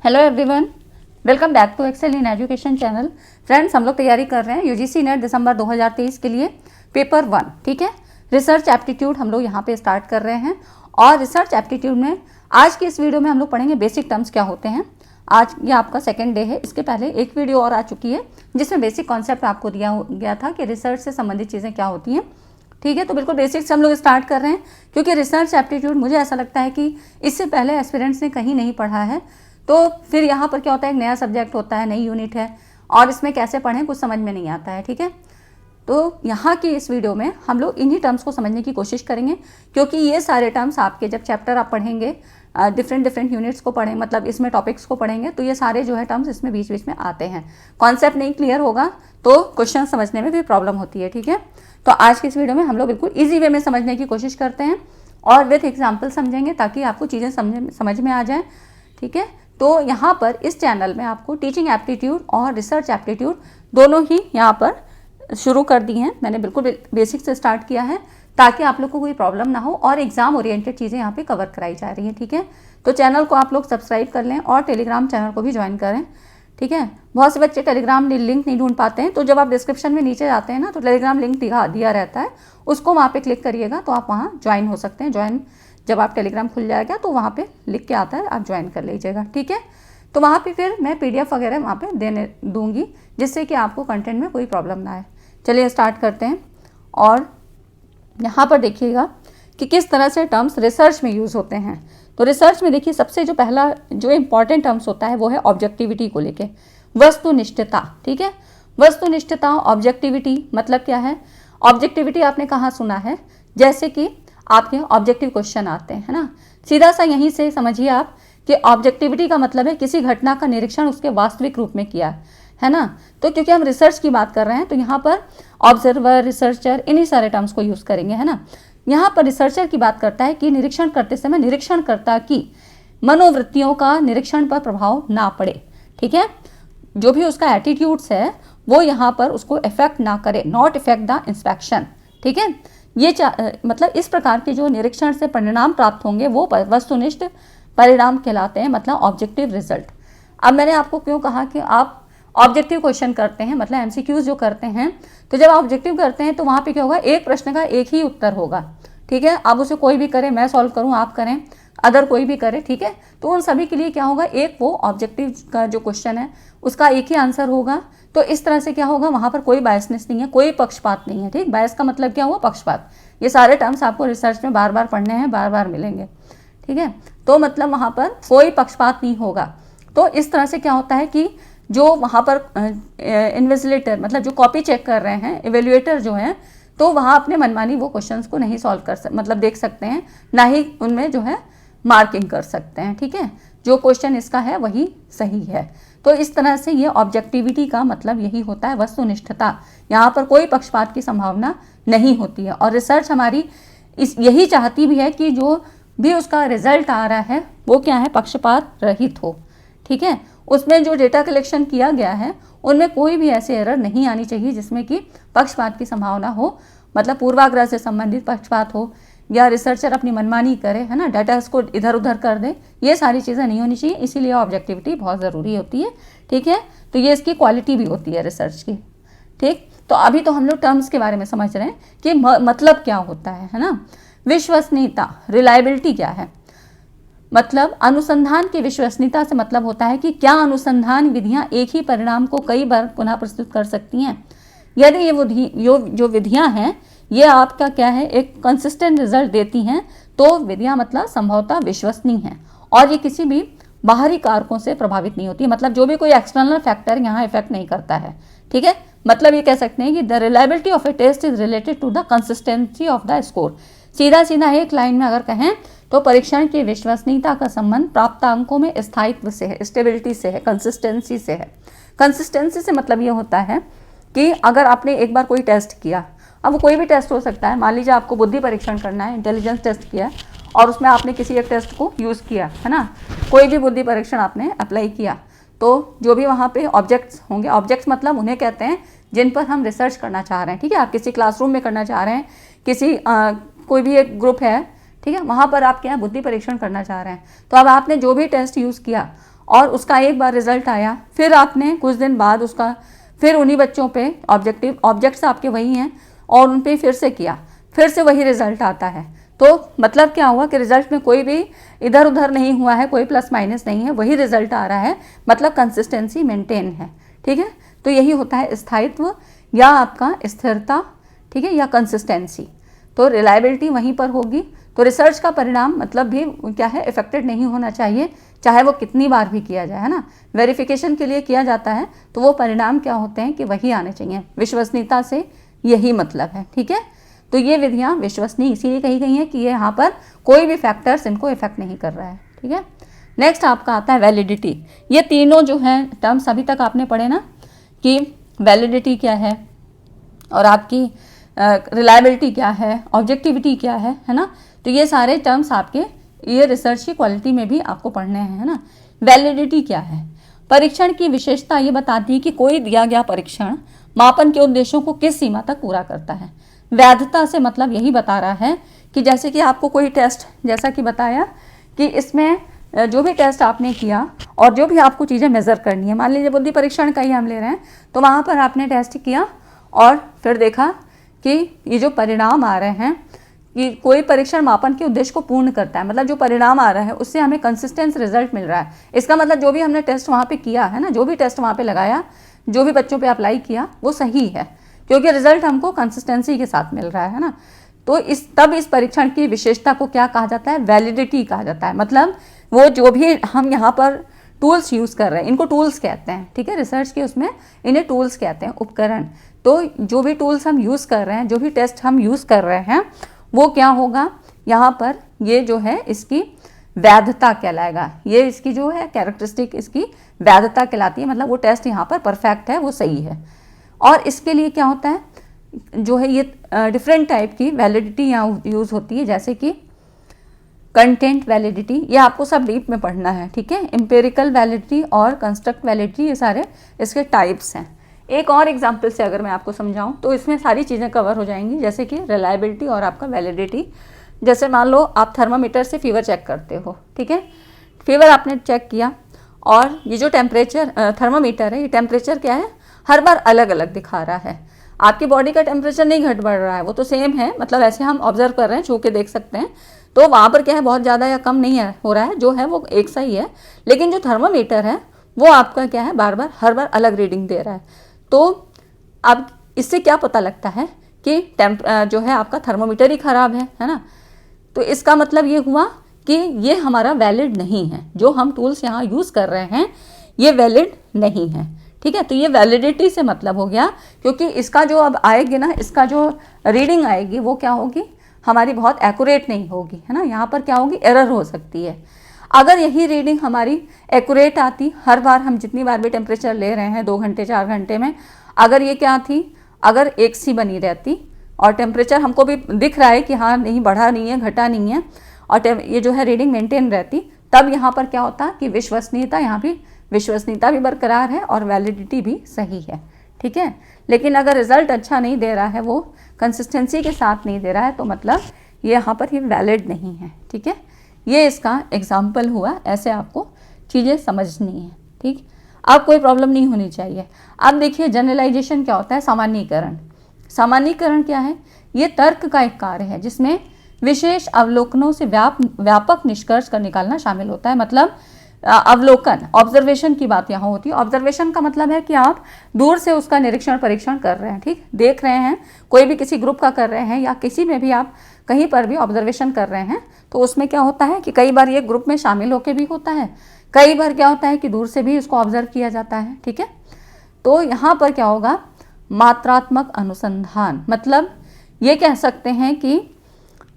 Hello everyone, welcome back to Excel in education channel. Friends, हम लोग तैयारी कर रहे हैं यूजीसी नेट दिसंबर 2023 के लिए पेपर 1। ठीक है, रिसर्च एप्टीट्यूड हम लोग यहाँ पे स्टार्ट कर रहे हैं। और रिसर्च एप्टीट्यूड में आज की इस वीडियो में हम लोग पढ़ेंगे बेसिक टर्म्स क्या होते हैं। आज ये आपका सेकेंड डे है। इसके पहले एक वीडियो और आ चुकी है जिसमें बेसिक कॉन्सेप्ट आपको दिया गया था कि रिसर्च से संबंधित चीज़ें क्या होती हैं। ठीक है, तो बिल्कुल बेसिक से हम लोग स्टार्ट कर रहे हैं क्योंकि रिसर्च एप्टीट्यूड मुझे ऐसा लगता है कि इससे पहले एस्पिरेंट्स ने कहीं नहीं पढ़ा है। तो फिर यहाँ पर क्या होता है, एक नया सब्जेक्ट होता है, नई यूनिट है और इसमें कैसे पढ़ें कुछ समझ में नहीं आता है। ठीक है, तो यहाँ की इस वीडियो में हम लोग इन्हीं टर्म्स को समझने की कोशिश करेंगे क्योंकि ये सारे टर्म्स आपके जब चैप्टर आप पढ़ेंगे, डिफरेंट यूनिट्स को पढ़ें, मतलब इसमें टॉपिक्स को पढ़ेंगे तो ये सारे जो है टर्म्स इसमें बीच बीच में आते हैं। कॉन्सेप्ट नहीं क्लियर होगा तो क्वेश्चन समझने में भी प्रॉब्लम होती है। ठीक है, तो आज की इस वीडियो में हम लोग बिल्कुल ईजी वे में समझने की कोशिश करते हैं और विथ एग्जाम्पल समझेंगे ताकि आपको चीज़ें समझ में आ जाए। ठीक है, तो यहाँ पर इस चैनल में आपको टीचिंग एप्टीट्यूड और रिसर्च एप्टीट्यूड दोनों ही यहाँ पर शुरू कर दी हैं। मैंने बिल्कुल बेसिक से स्टार्ट किया है ताकि आप लोग को कोई प्रॉब्लम ना हो और एग्जाम ओरिएंटेड चीज़ें यहाँ पे कवर कराई जा रही हैं। ठीक है, तो चैनल को आप लोग सब्सक्राइब कर लें और टेलीग्राम चैनल को भी ज्वाइन करें। ठीक है, बहुत से बच्चे टेलीग्राम लिंक नहीं ढूंढ पाते हैं, तो जब आप डिस्क्रिप्शन में नीचे जाते हैं ना तो टेलीग्राम लिंक दिया रहता है, उसको वहाँ पर क्लिक करिएगा तो आप वहाँ ज्वाइन हो सकते हैं। ज्वाइन जब आप टेलीग्राम खुल जाएगा तो वहाँ पे लिख के आता है, आप ज्वाइन कर लीजिएगा। ठीक है, तो वहाँ पे फिर मैं PDF वगैरह वहाँ पे देने दूंगी जिससे कि आपको कंटेंट में कोई प्रॉब्लम ना आए। चलिए स्टार्ट करते हैं और यहाँ पर देखिएगा कि किस तरह से टर्म्स रिसर्च में यूज़ होते हैं। तो रिसर्च में देखिए सबसे जो पहला जो इम्पॉर्टेंट टर्म्स होता है वो है ऑब्जेक्टिविटी को लेके, वस्तुनिष्ठता। ठीक है, वस्तुनिष्ठता, ऑब्जेक्टिविटी मतलब क्या है। ऑब्जेक्टिविटी आपने कहाँ सुना है, जैसे कि आपके ऑब्जेक्टिव क्वेश्चन आते हैं, है ना। सीधा सा यहीं से समझिए आप कि ऑब्जेक्टिविटी का मतलब है किसी घटना का निरीक्षण उसके वास्तविक रूप में किया, है ना। तो क्योंकि हम रिसर्च की बात कर रहे हैं तो यहाँ पर ऑब्जर्वर, रिसर्चर, इन्हीं सारे टर्म्स को यूज़ करेंगे, है ना। यहाँ पर रिसर्चर की बात करता है कि निरीक्षण करते समय निरीक्षणकर्ता की मनोवृत्तियों का निरीक्षण पर प्रभाव ना पड़े। ठीक है, जो भी उसका एटीट्यूड्स है वो यहाँ पर उसको इफेक्ट ना करे, नॉट इफेक्ट द इंस्पेक्शन। ठीक है, ये मतलब इस प्रकार के जो निरीक्षण से परिणाम प्राप्त होंगे वो वस्तुनिष्ठ परिणाम कहलाते हैं, मतलब ऑब्जेक्टिव रिजल्ट। अब मैंने आपको क्यों कहा कि आप ऑब्जेक्टिव क्वेश्चन करते हैं, मतलब MCQs जो करते हैं, तो जब ऑब्जेक्टिव करते हैं तो वहाँ पे क्या होगा, एक प्रश्न का एक ही उत्तर होगा। ठीक है, अब उसे कोई भी करे, मैं सॉल्व करूँ, आप करें, अदर कोई भी करे। ठीक है, तो उन सभी के लिए क्या होगा, एक वो ऑब्जेक्टिव का जो क्वेश्चन है उसका एक ही आंसर होगा। तो इस तरह से क्या होगा, वहाँ पर कोई बायसनेस नहीं है, कोई पक्षपात नहीं है। ठीक, बायस का मतलब क्या हुआ, पक्षपात। ये सारे टर्म्स आपको रिसर्च में बार बार पढ़ने हैं, बार बार मिलेंगे। ठीक है, तो मतलब वहाँ पर कोई पक्षपात नहीं होगा। तो इस तरह से क्या होता है कि जो वहाँ पर इन्विजिलेटर मतलब जो कॉपी चेक कर रहे हैं, इवेल्युएटर जो हैं, तो वहाँ अपने मनमानी वो क्वेश्चंस को नहीं सॉल्व कर मतलब देख सकते हैं, ना ही उनमें जो है मार्किंग कर सकते हैं। ठीक है, जो क्वेश्चन इसका है वही सही है। तो इस तरह से ये ऑब्जेक्टिविटी का मतलब यही होता है, वस्तुनिष्ठता। यहाँ पर कोई पक्षपात की संभावना नहीं होती है और रिसर्च हमारी यही चाहती भी है कि जो भी उसका रिजल्ट आ रहा है वो क्या है, पक्षपात रहित हो। ठीक है, उसमें जो डेटा कलेक्शन किया गया है उनमें कोई भी ऐसे एरर नहीं आनी चाहिए जिसमें कि पक्षपात की संभावना हो, मतलब पूर्वाग्रह से संबंधित पक्षपात हो या रिसर्चर अपनी मनमानी करे, है ना, डाटा को इधर उधर कर दे, ये सारी चीज़ें नहीं होनी चाहिए। इसीलिए ऑब्जेक्टिविटी बहुत ज़रूरी होती है। ठीक है, तो ये इसकी क्वालिटी भी होती है रिसर्च की। ठीक, तो अभी तो हम लोग टर्म्स के बारे में समझ रहे हैं कि मतलब क्या होता है ना। विश्वसनीयता, रिलायबिलिटी क्या है, मतलब अनुसंधान की विश्वसनीयता से मतलब होता है कि क्या अनुसंधान विधियां एक ही परिणाम को कई बार पुनः प्रस्तुत कर सकती हैं। यदि ये जो विधियां हैं ये आपका क्या है, एक कंसिस्टेंट रिजल्ट देती हैं तो विधियां मतलब संभवतः विश्वसनीय हैं और ये किसी भी बाहरी कारकों से प्रभावित नहीं होती है, मतलब जो भी कोई एक्सटर्नल फैक्टर यहाँ इफेक्ट नहीं करता है। ठीक है, मतलब ये कह सकते हैं कि the reliability of a test is related to the consistency of the score. सीधा सीधा एक लाइन में अगर कहें तो परीक्षण की विश्वसनीयता का संबंध प्राप्तांकों में स्थायित्व से है, स्टेबिलिटी से है, कंसिस्टेंसी से है। कंसिस्टेंसी से मतलब ये होता है कि अगर आपने एक बार कोई टेस्ट किया, अब वो कोई भी टेस्ट हो सकता है, मान लीजिए आपको बुद्धि परीक्षण करना है, इंटेलिजेंस टेस्ट किया और उसमें आपने किसी एक टेस्ट को यूज़ किया, है ना, कोई भी बुद्धि परीक्षण आपने अप्लाई किया, तो जो भी वहाँ पे ऑब्जेक्ट्स होंगे, ऑब्जेक्ट्स मतलब उन्हें कहते हैं जिन पर हम रिसर्च करना चाह रहे हैं। ठीक है, आप किसी क्लासरूम में करना चाह रहे हैं, किसी कोई भी एक ग्रुप है, ठीक है, वहाँ पर आप क्या बुद्धि परीक्षण करना चाह रहे हैं, तो अब आपने जो भी टेस्ट यूज़ किया और उसका एक बार रिजल्ट आया, फिर आपने कुछ दिन बाद उसका फिर उन्हीं बच्चों पे ऑब्जेक्ट्स आपके वही हैं और उन पे फिर से किया, फिर से वही रिजल्ट आता है, तो मतलब क्या हुआ कि रिजल्ट में कोई भी इधर उधर नहीं हुआ है, कोई प्लस माइनस नहीं है, वही रिजल्ट आ रहा है, मतलब कंसिस्टेंसी मेंटेन है। ठीक है, तो यही होता है स्थायित्व या आपका स्थिरता, ठीक है, या कंसिस्टेंसी। तो रिलायबिलिटी वहीं पर होगी। तो रिसर्च का परिणाम मतलब भी क्या है, इफेक्टेड नहीं होना चाहिए, चाहे वो कितनी बार भी किया जाए, है ना। वेरिफिकेशन के लिए किया जाता है तो वो परिणाम क्या होते हैं कि वही आने चाहिए। विश्वसनीयता से यही मतलब है। ठीक है, तो ये विधियाँ विश्वसनीय इसीलिए कही गई हैं कि ये यहाँ पर कोई भी फैक्टर्स इनको इफेक्ट नहीं कर रहा है। ठीक है, नेक्स्ट आपका आता है वैलिडिटी। ये तीनों जो हैं टर्म्स अभी तक आपने पढ़े ना, कि वैलिडिटी क्या है और आपकी रिलायबिलिटी क्या है, ऑब्जेक्टिविटी क्या है ना। तो ये सारे टर्म्स आपके ये रिसर्च की क्वालिटी में भी आपको पढ़ने हैं, है ना। वैलिडिटी क्या है, परीक्षण की विशेषता ये बताती है कि कोई दिया गया परीक्षण मापन के उद्देश्यों को किस सीमा तक पूरा करता है। वैधता से मतलब यही बता रहा है कि जैसे कि आपको कोई टेस्ट, जैसा कि बताया कि इसमें जो भी टेस्ट आपने किया और जो भी आपको चीज़ें मेज़र करनी है, मान लीजिए बुद्धि परीक्षण का ही हम ले रहे हैं, तो वहाँ पर आपने टेस्ट किया और फिर देखा कि ये जो परिणाम आ रहे हैं कि कोई परीक्षण मापन के उद्देश्य को पूर्ण करता है, मतलब जो परिणाम आ रहा है उससे हमें कंसिस्टेंट रिजल्ट मिल रहा है। इसका मतलब जो भी हमने टेस्ट वहाँ पे किया है ना, जो भी टेस्ट वहाँ पे लगाया, जो भी बच्चों पे अप्लाई किया, वो सही है, क्योंकि रिजल्ट हमको कंसिस्टेंसी के साथ मिल रहा है ना। तो तब इस परीक्षण की विशेषता को क्या कहा जाता है, वैलिडिटी कहा जाता है। मतलब वो जो भी हम यहाँ पर टूल्स यूज़ कर रहे हैं, इनको टूल्स कहते हैं। ठीक है, रिसर्च के उसमें इन्हें टूल्स कहते हैं, उपकरण। तो जो भी टूल्स हम यूज़ कर रहे हैं, जो भी टेस्ट हम यूज़ कर रहे हैं, वो क्या होगा यहाँ पर, ये जो है इसकी वैधता कहलाएगा। ये इसकी जो है कैरेक्टरिस्टिक इसकी वैधता कहलाती है, मतलब वो टेस्ट यहाँ पर परफेक्ट है, वो सही है। और इसके लिए क्या होता है, जो है ये डिफरेंट टाइप की वैलिडिटी यहाँ यूज़ होती है, जैसे कि कंटेंट वैलिडिटी, ये आपको सब डीप में पढ़ना है। ठीक है, एम्पेरिकल वैलिडिटी और कंस्ट्रक्ट वैलिडिटी, ये सारे इसके टाइप्स हैं। एक और एग्जांपल से अगर मैं आपको समझाऊं तो इसमें सारी चीज़ें कवर हो जाएंगी, जैसे कि रिलायबिलिटी और आपका वैलिडिटी। जैसे मान लो आप थर्मामीटर से फीवर चेक करते हो, ठीक है, फीवर आपने चेक किया और ये जो टेम्परेचर थर्मामीटर है, ये टेम्परेचर क्या है, हर बार अलग अलग दिखा रहा है। आपकी बॉडी का टेम्परेचर नहीं घट बढ़ रहा है, वो तो सेम है, मतलब ऐसे हम ऑब्जर्व कर रहे हैं, छू के देख सकते हैं, तो वहाँ पर क्या है, बहुत ज़्यादा या कम नहीं है हो रहा है, जो है वो एक सा ही है। लेकिन जो थर्मामीटर है वो आपका क्या है, बार बार हर बार अलग रीडिंग दे रहा है। तो अब इससे क्या पता लगता है कि जो है आपका थर्मामीटर ही ख़राब है ना। तो इसका मतलब ये हुआ कि ये हमारा वैलिड नहीं है, जो हम टूल्स यहाँ यूज़ कर रहे हैं ये वैलिड नहीं है। ठीक है, तो ये वैलिडिटी से मतलब हो गया, क्योंकि इसका जो अब आएगी ना, इसका जो रीडिंग आएगी वो क्या होगी, हमारी बहुत एक्यूरेट नहीं होगी, है ना। यहाँ पर क्या होगी, एरर हो सकती है। अगर यही रीडिंग हमारी एक्यूरेट आती, हर बार हम जितनी बार भी टेम्परेचर ले रहे हैं 2 घंटे 4 घंटे में, अगर ये क्या थी, अगर एक सी बनी रहती और टेम्परेचर हमको भी दिख रहा है कि हाँ नहीं बढ़ा नहीं है, घटा नहीं है, और ये जो है रीडिंग मेंटेन रहती, तब यहाँ पर क्या होता कि विश्वसनीयता, यहाँ भी विश्वसनीयता भी बरकरार है और वैलिडिटी भी सही है। ठीक है, लेकिन अगर रिजल्ट अच्छा नहीं दे रहा है, वो कंसिस्टेंसी के साथ नहीं दे रहा है, तो मतलब ये यहाँ पर ये वैलिड नहीं है। ठीक है, ये इसका एग्जाम्पल हुआ, ऐसे आपको चीज़ें समझनी है। ठीक, अब कोई प्रॉब्लम नहीं होनी चाहिए। अब देखिए जनरलाइजेशन क्या होता है, सामान्यीकरण। सामान्यीकरण क्या है, ये तर्क का एक कार्य है जिसमें विशेष अवलोकनों से व्यापक निष्कर्ष कर निकालना शामिल होता है। मतलब अवलोकन, ऑब्जर्वेशन की बात यहाँ होती है। ऑब्जर्वेशन का मतलब है कि आप दूर से उसका निरीक्षण परीक्षण कर रहे हैं, ठीक, देख रहे हैं, कोई भी किसी ग्रुप का कर रहे हैं या किसी में भी आप कहीं पर भी ऑब्जर्वेशन कर रहे हैं, तो उसमें क्या होता है कि कई बार ये ग्रुप में शामिल होकर भी होता है, कई बार क्या होता है कि दूर से भी इसको ऑब्जर्व किया जाता है। ठीक है, तो यहाँ पर क्या होगा, मात्रात्मक अनुसंधान, मतलब ये कह सकते हैं कि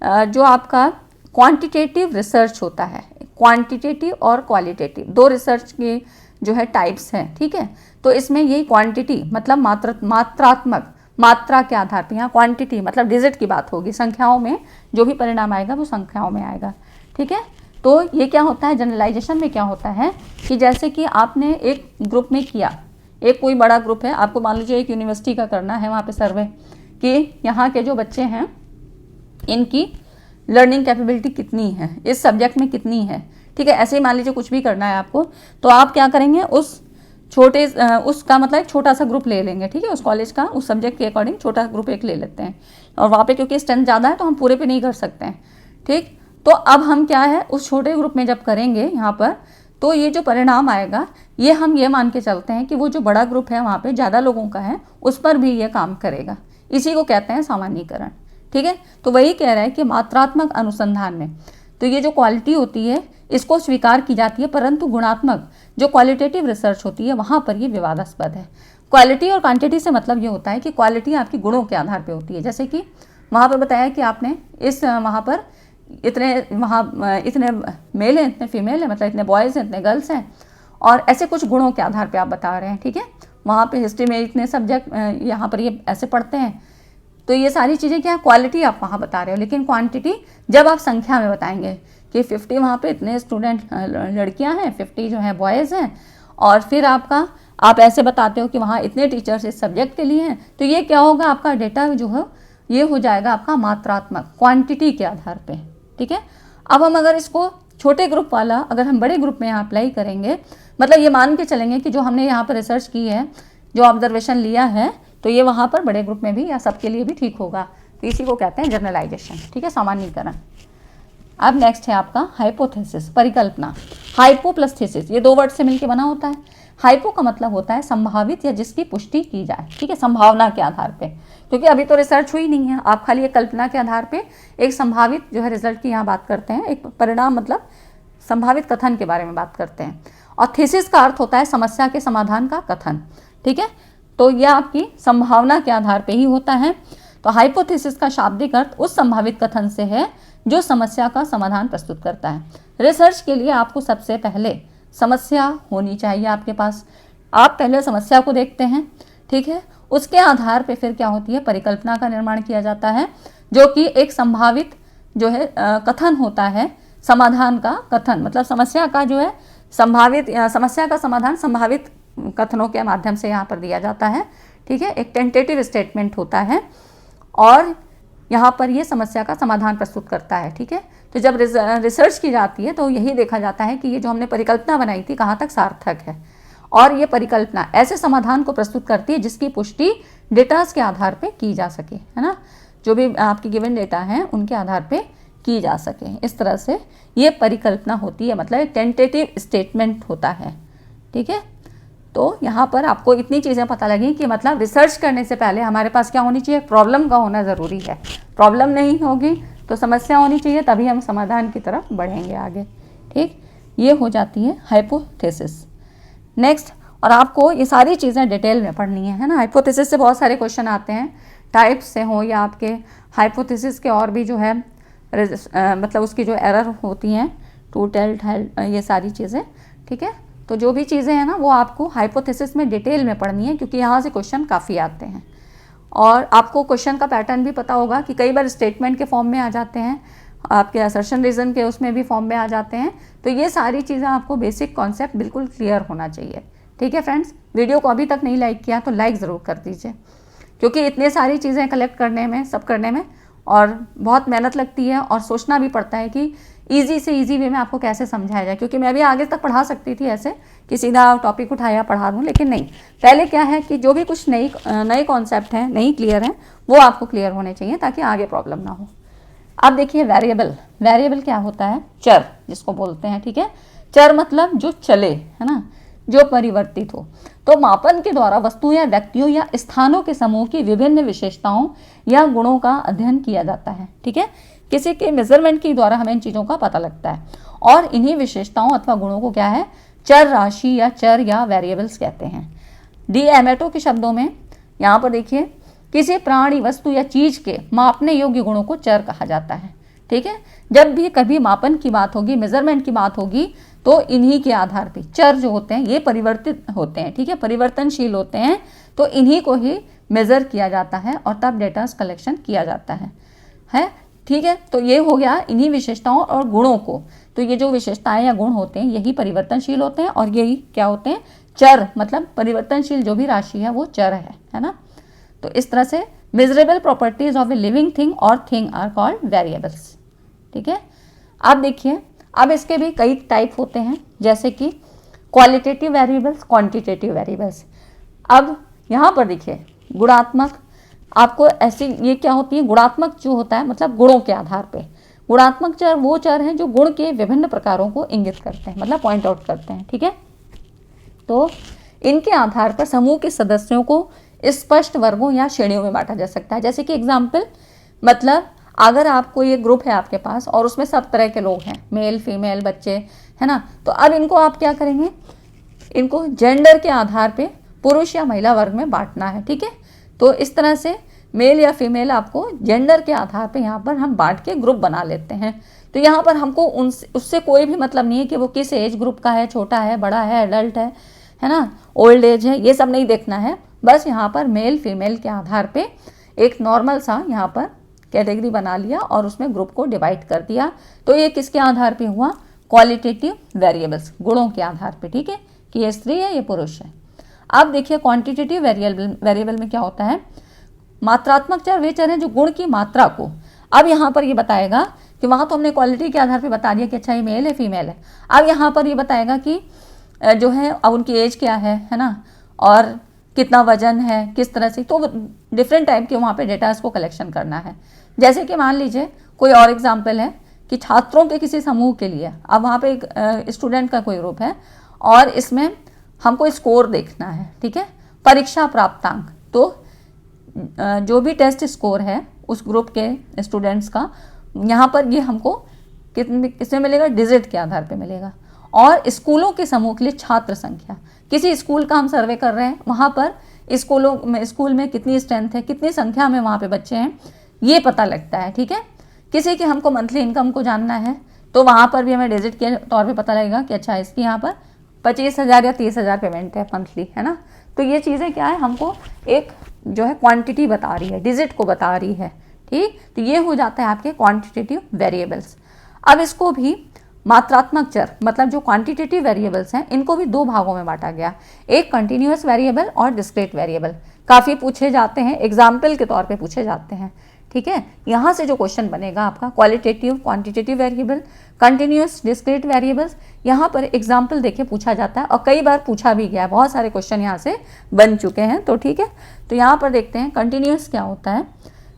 जो आपका क्वांटिटेटिव रिसर्च होता है, क्वांटिटेटिव और क्वालिटेटिव दो रिसर्च के जो है टाइप्स हैं। ठीक है, तो इसमें यही क्वांटिटी मतलब मात्रात्मक, मात्रा के आधार पर, यहाँ क्वांटिटी मतलब डिजिट की बात होगी, संख्याओं में जो भी परिणाम आएगा वो संख्याओं में आएगा। ठीक है, तो ये क्या होता है, जनरलाइजेशन में क्या होता है कि जैसे कि आपने एक ग्रुप में किया, एक कोई बड़ा ग्रुप है, आपको मान लीजिए एक यूनिवर्सिटी का करना है, वहाँ पे सर्वे कि यहाँ के जो बच्चे हैं इनकी लर्निंग कैपेबिलिटी कितनी है, इस सब्जेक्ट में कितनी है। ठीक है। ऐसे ही मान लीजिए कुछ भी करना है आपको, तो आप क्या करेंगे, उसका मतलब एक छोटा सा ग्रुप ले लेंगे, ठीक है। उस कॉलेज का उस सब्जेक्ट के अकॉर्डिंग छोटा ग्रुप एक ले लेते हैं, और वहाँ पे क्योंकि स्ट्रेंथ ज़्यादा है तो हम पूरे पे नहीं कर सकते हैं, ठीक। तो अब हम क्या है, उस छोटे ग्रुप में जब करेंगे यहाँ पर, तो ये जो परिणाम आएगा ये हम ये मान के चलते हैं कि वो जो बड़ा ग्रुप है वहाँ पे ज़्यादा लोगों का है उस पर भी ये काम करेगा। इसी को कहते हैं सामान्यीकरण, ठीक है। तो वही कह रहा है कि मात्रात्मक अनुसंधान में तो ये जो क्वालिटी होती है इसको स्वीकार की जाती है, परंतु गुणात्मक जो क्वालिटेटिव रिसर्च होती है वहाँ पर ये विवादास्पद है। क्वालिटी और क्वांटिटी से मतलब ये होता है कि क्वालिटी आपकी गुणों के आधार पर होती है, जैसे कि वहाँ पर बताया कि आपने वहाँ पर इतने मेल हैं, इतने फीमेल हैं, मतलब इतने बॉयज़ हैं, इतने गर्ल्स हैं, और ऐसे कुछ गुणों के आधार पे आप बता रहे हैं, ठीक है। वहाँ पे हिस्ट्री में इतने सब्जेक्ट यहाँ पर ये ऐसे पढ़ते हैं, तो ये सारी चीज़ें क्या है, क्वालिटी आप वहाँ बता रहे हो। लेकिन क्वांटिटी जब आप संख्या में बताएंगे कि 50 वहाँ पे इतने स्टूडेंट लड़कियाँ हैं, 50 जो हैं बॉयज़ हैं, और फिर आप ऐसे बताते हो कि वहाँ इतने टीचर्स इस सब्जेक्ट के लिए हैं, तो ये क्या होगा, आपका डेटा जो है ये हो जाएगा आपका मात्रात्मक, क्वांटिटी के आधार पे, ठीक है। अब हम अगर इसको छोटे ग्रुप वाला अगर हम बड़े ग्रुप में यहाँ अप्लाई करेंगे, मतलब ये मान के चलेंगे कि जो हमने यहाँ पर रिसर्च की है, जो ऑब्जर्वेशन लिया है, तो ये वहाँ पर बड़े ग्रुप में भी या सबके लिए भी ठीक होगा। तो इसी को कहते हैं जनरलाइजेशन, ठीक है, सामान्यीकरण। अब नेक्स्ट है आपका हाइपोथेसिस, परिकल्पना। हाइपो प्लस थीसिस, ये 2 वर्ड से मिलकर बना होता है। हाइपो का मतलब होता है संभावित या जिसकी पुष्टि की जाए, ठीक है, संभावना के आधार पे, क्योंकि अभी तो रिसर्च हुई नहीं है, आप खाली एक कल्पना के आधार पे एक संभावित जो है रिजल्ट की यहाँ बात करते हैं, एक परिणाम मतलब संभावित कथन के बारे में बात करते हैं। और थीसिस का अर्थ होता है समस्या के समाधान का कथन, ठीक है। तो यह आपकी संभावना के आधार पे ही होता है। तो हाइपोथेसिस का शाब्दिक अर्थ उस संभावित कथन से है जो समस्या का समाधान प्रस्तुत करता है। रिसर्च के लिए आपको सबसे पहले समस्या होनी चाहिए आपके पास। आप पहले समस्या को देखते हैं, ठीक है, उसके आधार पे फिर क्या होती है, परिकल्पना का निर्माण किया जाता है, जो कि एक संभावित जो है कथन होता है। समाधान का कथन मतलब समस्या का जो है समस्या का समाधान संभावित कथनों के माध्यम से यहाँ पर दिया जाता है, ठीक है। एक टेंटेटिव स्टेटमेंट होता है और यहाँ पर ये समस्या का समाधान प्रस्तुत करता है, ठीक है। तो जब रिसर्च की जाती है तो यही देखा जाता है कि ये जो हमने परिकल्पना बनाई थी कहाँ तक सार्थक है, और ये परिकल्पना ऐसे समाधान को प्रस्तुत करती है जिसकी पुष्टि डेटास के आधार पे की जा सके, है ना, जो भी आपकी गिवन डेटा हैं उनके आधार पे की जा सके। इस तरह से ये परिकल्पना होती है, मतलब एक टेंटेटिव स्टेटमेंट होता है, ठीक है। तो यहाँ पर आपको इतनी चीज़ें पता लगी कि मतलब रिसर्च करने से पहले हमारे पास क्या होनी चाहिए, प्रॉब्लम का होना ज़रूरी है। प्रॉब्लम नहीं होगी तो समस्या होनी चाहिए, तभी हम समाधान की तरफ बढ़ेंगे आगे, ठीक। ये हो जाती है हाइपोथेसिस। नेक्स्ट, और आपको ये सारी चीज़ें डिटेल में पढ़नी है ना। हाइपोथेसिस से बहुत सारे क्वेश्चन आते हैं, टाइप्स से हो या आपके हाइपोथेसिस के और भी जो है मतलब उसकी जो एरर होती हैं, टू टेल, ये सारी चीज़ें, ठीक है। तो जो भी चीज़ें हैं ना वो आपको हाइपोथेसिस में डिटेल में पढ़नी है, क्योंकि यहाँ से क्वेश्चन काफ़ी आते हैं। और आपको क्वेश्चन का पैटर्न भी पता होगा कि कई बार स्टेटमेंट के फॉर्म में आ जाते हैं, आपके असर्शन रीज़न के उसमें भी फॉर्म में आ जाते हैं। तो ये सारी चीज़ें आपको बेसिक कॉन्सेप्ट बिल्कुल क्लियर होना चाहिए, ठीक है फ्रेंड्स। वीडियो को अभी तक नहीं लाइक किया तो लाइक ज़रूर कर दीजिए, क्योंकि इतने सारी चीज़ें कलेक्ट करने में, सब करने में और बहुत मेहनत लगती है, और सोचना भी पड़ता है कि ईजी से ईजी वे में आपको कैसे समझाया जाए। क्योंकि मैं भी आगे तक पढ़ा सकती थी ऐसे कि सीधा टॉपिक उठाया पढ़ा दूँ, लेकिन नहीं, पहले क्या है कि जो भी कुछ नए कॉन्सेप्ट हैं, नहीं क्लियर हैं, वो आपको क्लियर होने चाहिए ताकि आगे प्रॉब्लम ना हो। अब देखिए वेरिएबल। वेरिएबल क्या होता है, चर जिसको बोलते हैं, ठीक है। चर मतलब जो चले, है ना, जो परिवर्तित हो। तो मापन के द्वारा वस्तुओं या व्यक्तियों या स्थानों के समूह की विभिन्न विशेषताओं या गुणों का अध्ययन किया जाता है, ठीक है। किसी के मेजरमेंट के द्वारा हमें इन चीज़ों का पता लगता है, और इन्हीं विशेषताओं अथवा गुणों को क्या है, चर राशि या चर या वेरिएबल्स कहते हैं। डी एमेटो के शब्दों में यहाँ पर देखिए, किसी प्राणी, वस्तु या चीज़ के मापने योग्य गुणों को चर कहा जाता है, ठीक है। जब भी कभी मापन की बात होगी, मेजरमेंट की बात होगी, तो इन्हीं के आधार पे चर जो होते हैं ये परिवर्तित होते हैं, ठीक है, परिवर्तनशील होते हैं। तो इन्हीं को ही मेज़र किया जाता है और तब डेटा कलेक्शन किया जाता है, ठीक है। तो ये हो गया इन्हीं विशेषताओं और गुणों को। तो ये जो विशेषताएं या गुण होते हैं यही परिवर्तनशील होते हैं, और यही क्या होते हैं, चर, मतलब परिवर्तनशील जो भी राशि है वो चर है ना। तो इस तरह से measurable properties of a living thing और थिंग आर कॉल्ड वेरिएबल्स, ठीक है। अब देखिए, अब इसके भी कई टाइप होते हैं, जैसे कि क्वालिटेटिव वेरिएबल्स, क्वांटिटेटिव वेरिएबल्स। अब यहाँ पर देखिए गुणात्मक, आपको ऐसी ये क्या होती है, गुणात्मक जो होता है मतलब गुणों के आधार पे। गुणात्मक चर वो चर हैं जो गुण के विभिन्न प्रकारों को इंगित करते हैं, मतलब पॉइंट आउट करते हैं, ठीक है। तो इनके आधार पर समूह के सदस्यों को स्पष्ट वर्गों या श्रेणियों में बांटा जा सकता है। जैसे कि एग्जाम्पल, मतलब अगर आपको ये ग्रुप है आपके पास और उसमें सब तरह के लोग हैं, मेल फीमेल बच्चे, है ना, तो अब इनको आप क्या करेंगे, इनको जेंडर के आधार पे पुरुष या महिला वर्ग में बांटना है, ठीक है। तो इस तरह से मेल या फीमेल आपको जेंडर के आधार पे यहाँ पर हम बांट के ग्रुप बना लेते हैं। तो यहाँ पर हमको उससे कोई भी मतलब नहीं है कि वो किस एज ग्रुप का है, छोटा है, बड़ा है, एडल्ट है ना, ओल्ड एज है, ये सब नहीं देखना है। बस यहाँ पर मेल फीमेल के आधार पे एक नॉर्मल सा यहाँ पर कैटेगरी बना लिया और उसमें ग्रुप को डिवाइड कर दिया। तो ये किसके आधार पे हुआ, क्वालिटेटिव वेरिएबल्स, गुणों के आधार पे, ठीक है, कि ये स्त्री है, ये पुरुष है। अब देखिए क्वांटिटेटिव वेरिएबल में क्या होता है, मात्रात्मक चर वे चर हैं जो गुण की मात्रा को, अब यहाँ पर ये बताएगा कि वहाँ तो हमने क्वालिटी के आधार पे बता दिया कि अच्छा ये मेल है फीमेल है। अब यहाँ पर ये बताएगा कि जो है अब उनकी एज क्या है ना, और कितना वजन है, किस तरह से, तो डिफरेंट टाइप के वहाँ पे डेटास को कलेक्शन करना है। जैसे कि मान लीजिए कोई और एग्जाम्पल है कि छात्रों के किसी समूह के लिए, अब वहाँ पे एक स्टूडेंट का कोई ग्रुप है और इसमें हमको स्कोर देखना है, ठीक है, परीक्षा प्राप्तांक। तो जो भी टेस्ट स्कोर है उस ग्रुप के स्टूडेंट्स का, यहाँ पर ये हमको किसमें मिलेगा, डिजिट के आधार पे मिलेगा। और स्कूलों के समूह के लिए छात्र संख्या, किसी स्कूल का हम सर्वे कर रहे हैं, वहाँ पर स्कूल में कितनी स्ट्रेंथ है, कितनी संख्या में वहाँ पे बच्चे हैं, ये पता लगता है, ठीक है। किसी की हमको मंथली इनकम को जानना है तो वहाँ पर भी हमें डिजिट के तौर पे पता लगेगा कि अच्छा इसकी यहाँ पर 25,000 या 30,000 पेमेंट है मंथली, है ना। तो ये चीज़ें क्या है, हमको एक जो है क्वांटिटी बता रही है, डिजिट को बता रही है, ठीक। तो ये हो जाता है आपके क्वांटिटेटिव वेरिएबल्स। अब इसको भी मात्रात्मक चर, मतलब जो क्वांटिटेटिव वेरिएबल्स हैं, इनको भी दो भागों में बांटा गया, एक कंटिन्यूअस वेरिएबल और डिस्क्रीट वेरिएबल। काफ़ी पूछे जाते हैं, एग्जाम्पल के तौर पे पूछे जाते हैं, ठीक है। यहाँ से जो क्वेश्चन बनेगा आपका qualitative quantitative variable, continuous discrete variables, यहाँ पर एग्जाम्पल देके पूछा जाता है और कई बार पूछा भी गया है, बहुत सारे क्वेश्चन यहाँ से बन चुके हैं, तो ठीक है। तो यहाँ पर देखते हैं कंटिन्यूअस क्या होता है।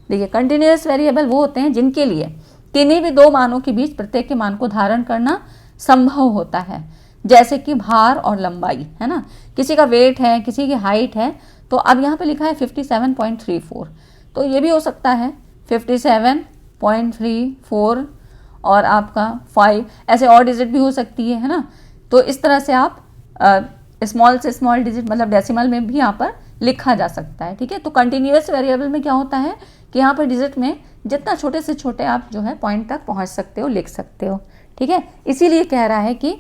देखिए कंटिन्यूअस वेरिएबल वो होते हैं जिनके लिए किन्हीं भी दो मानों के बीच प्रत्येक के मान को धारण करना संभव होता है, जैसे कि भार और लंबाई, है ना, किसी का वेट है, किसी की हाइट है। तो अब यहाँ पे लिखा है 57.34, तो ये भी हो सकता है 57.34 और आपका 5, ऐसे और डिजिट भी हो सकती है ना। तो इस तरह से आप स्मॉल से स्मॉल डिजिट मतलब डेसिमल में भी यहाँ पर लिखा जा सकता है, ठीक है। तो कंटिन्यूअस वेरिएबल में क्या होता है कि यहाँ पर डिजिट में जितना छोटे से छोटे आप जो है पॉइंट तक पहुँच सकते हो, लिख सकते हो, ठीक है। इसीलिए कह रहा है कि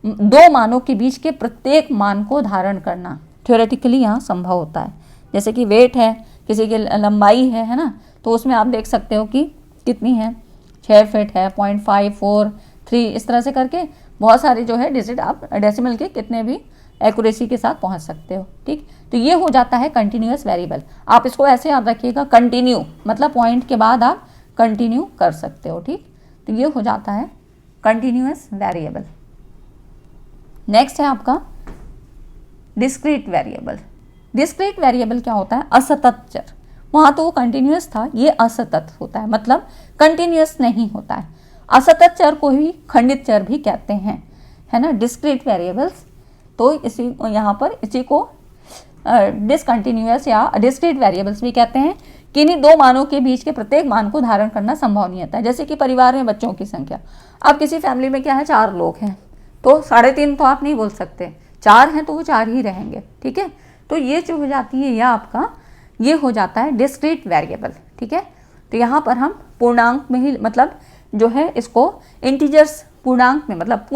दो मानों के बीच के प्रत्येक मान को धारण करना थ्योरेटिकली यहाँ संभव होता है। जैसे कि वेट है, किसी की लंबाई है ना, तो उसमें आप देख सकते हो कि कितनी है, 6 फीट है, 0.543, इस तरह से करके बहुत सारे जो है डिजिट आप डेसिमल के कितने भी एक्यूरेसी के साथ पहुंच सकते हो, ठीक। तो ये हो जाता है कंटिन्यूअस वेरिएबल। आप इसको ऐसे याद रखिएगा, कंटिन्यू मतलब पॉइंट के बाद आप कंटिन्यू कर सकते हो, ठीक। तो ये हो जाता है कंटिन्यूअस वेरिएबल। नेक्स्ट है आपका डिस्क्रीट वेरिएबल। डिस्क्रीट वेरिएबल क्या होता है, असतत चर। वहाँ तो वो कंटिन्यूअस था, ये असतत होता है, मतलब कंटिन्यूअस नहीं होता है। असतत चर को ही खंडित चर भी कहते हैं, है ना, डिस्क्रीट वेरिएबल्स। तो इसी यहाँ पर इसी को डिसकंटिन्यूअस या डिस्क्रीट वेरिएबल्स भी कहते हैं। किन्हीं दो मानों के बीच के प्रत्येक मान को धारण करना संभव नहीं होता है। जैसे कि परिवार में बच्चों की संख्या, अब किसी फैमिली में क्या है, 4 लोग हैं, तो 3.5 तो आप नहीं बोल सकते, 4 हैं तो वो 4 ही रहेंगे, ठीक है। तो ये जो हो जाती है यह आपका ये हो जाता है डिस्क्रीट वेरिएबल, ठीक है। तो यहाँ पर हम पूर्णांक में ही मतलब जो है इसको इंटीजर्स पूर्णांक में मतलब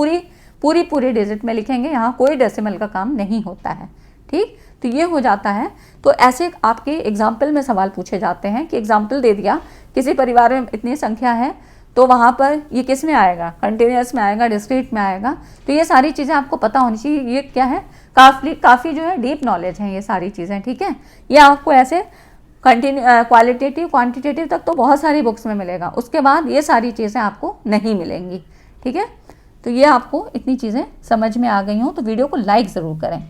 पूरी डिजिट में लिखेंगे, यहाँ कोई डेसिमल का काम नहीं होता है, ठीक। तो ये हो जाता है। तो ऐसे आपके एग्जाम्पल में सवाल पूछे जाते हैं कि एग्जाम्पल दे दिया, किसी परिवार में इतनी संख्या है, तो वहाँ पर ये किस में आएगा, कंटिन्यूअस में आएगा, डिस्क्रीट में आएगा। तो ये सारी चीज़ें आपको पता होनी चाहिए। ये क्या है, काफ़ी जो है डीप नॉलेज है ये सारी चीज़ें, ठीक है। ये आपको ऐसे क्वालिटेटिव क्वांटिटेटिव तक तो बहुत सारी बुक्स में मिलेगा, उसके बाद ये सारी चीज़ें आपको नहीं मिलेंगी, ठीक है, तो ये आपको इतनी चीज़ें समझ में आ गई हों तो वीडियो को लाइक ज़रूर करें।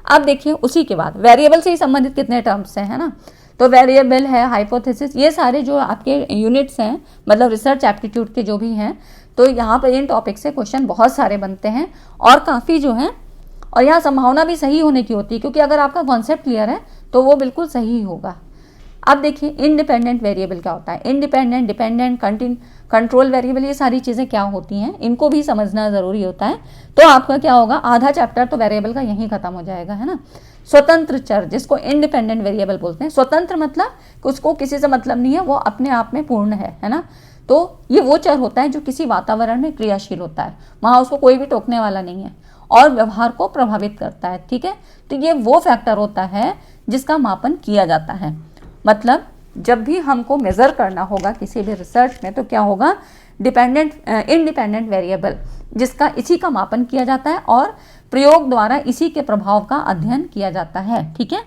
अब देखिए उसी के बाद वेरिएबल से ही संबंधित कितने टर्म्स हैं, है ना। तो वेरिएबल है, हाइपोथेसिस, ये सारे जो आपके यूनिट्स हैं, मतलब रिसर्च एप्टीट्यूड के जो भी हैं, तो यहाँ पर इन टॉपिक से क्वेश्चन बहुत सारे बनते हैं और काफ़ी जो हैं, और यहाँ संभावना भी सही होने की होती है, क्योंकि अगर आपका कॉन्सेप्ट क्लियर है तो वो बिल्कुल सही होगा। अब देखिए इंडिपेंडेंट वेरिएबल क्या होता है, इंडिपेंडेंट, डिपेंडेंट, कंट्रोल वेरिएबल, ये सारी चीज़ें क्या होती हैं, इनको भी समझना ज़रूरी होता है। तो आपका क्या होगा, आधा चैप्टर तो वेरिएबल का यहीं खत्म हो जाएगा, है ना। स्वतंत्र चर, जिसको इंडिपेंडेंट वेरिएबल बोलते हैं। स्वतंत्र मतलब उसको किसी से मतलब नहीं है, वो अपने आप में पूर्ण है ना। तो ये वो चर होता है जो किसी वातावरण में क्रियाशील होता है, वहाँ उसको कोई भी टोकने वाला नहीं है और व्यवहार को प्रभावित करता है, ठीक है। तो ये वो फैक्टर होता है जिसका मापन किया जाता है। मतलब जब भी हमको मेज़र करना होगा किसी भी रिसर्च में, तो क्या होगा, इंडिपेंडेंट वेरिएबल, जिसका इसी का मापन किया जाता है और प्रयोग द्वारा इसी के प्रभाव का अध्ययन किया जाता है, ठीक है।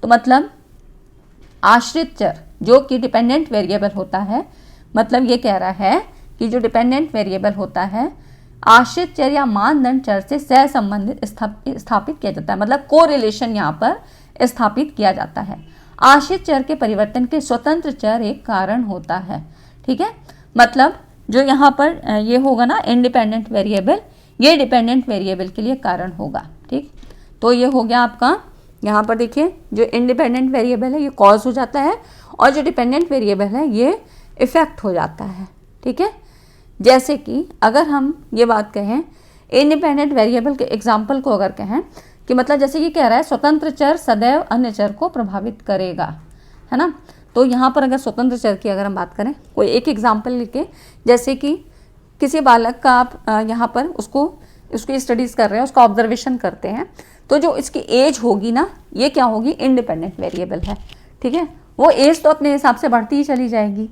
तो मतलब आश्रित चर जो कि डिपेंडेंट वेरिएबल होता है, मतलब ये कह रहा है कि जो डिपेंडेंट वेरिएबल होता है आश्रित चर या मानदंड चर से सहसंबंधित स्थापित किया जाता है, मतलब कोरिलेशन यहाँ पर स्थापित किया जाता है। आश्रित चर के परिवर्तन के स्वतंत्र चर एक कारण होता है, ठीक है। मतलब जो यहाँ पर ये होगा ना इंडिपेंडेंट वेरिएबल, ये डिपेंडेंट वेरिएबल के लिए कारण होगा, ठीक। तो ये हो गया आपका, यहाँ पर देखिए जो इंडिपेंडेंट वेरिएबल है ये कॉज हो जाता है और जो डिपेंडेंट वेरिएबल है ये इफेक्ट हो जाता है, ठीक है। जैसे कि अगर हम ये बात कहें इंडिपेंडेंट वेरिएबल के एग्जाम्पल को अगर कहें कि मतलब जैसे ये कह रहा है स्वतंत्र चर सदैव अन्य चर को प्रभावित करेगा, है ना। तो यहाँ पर अगर स्वतंत्र चर की अगर हम बात करें, कोई एक एग्जाम्पल लेके, जैसे कि किसी बालक का आप यहाँ पर उसकी स्टडीज़ कर रहे हैं, उसका ऑब्जर्वेशन करते हैं, तो जो इसकी एज होगी ना, ये क्या होगी, इंडिपेंडेंट वेरिएबल है, ठीक है। वो एज तो अपने हिसाब से बढ़ती ही चली जाएगी।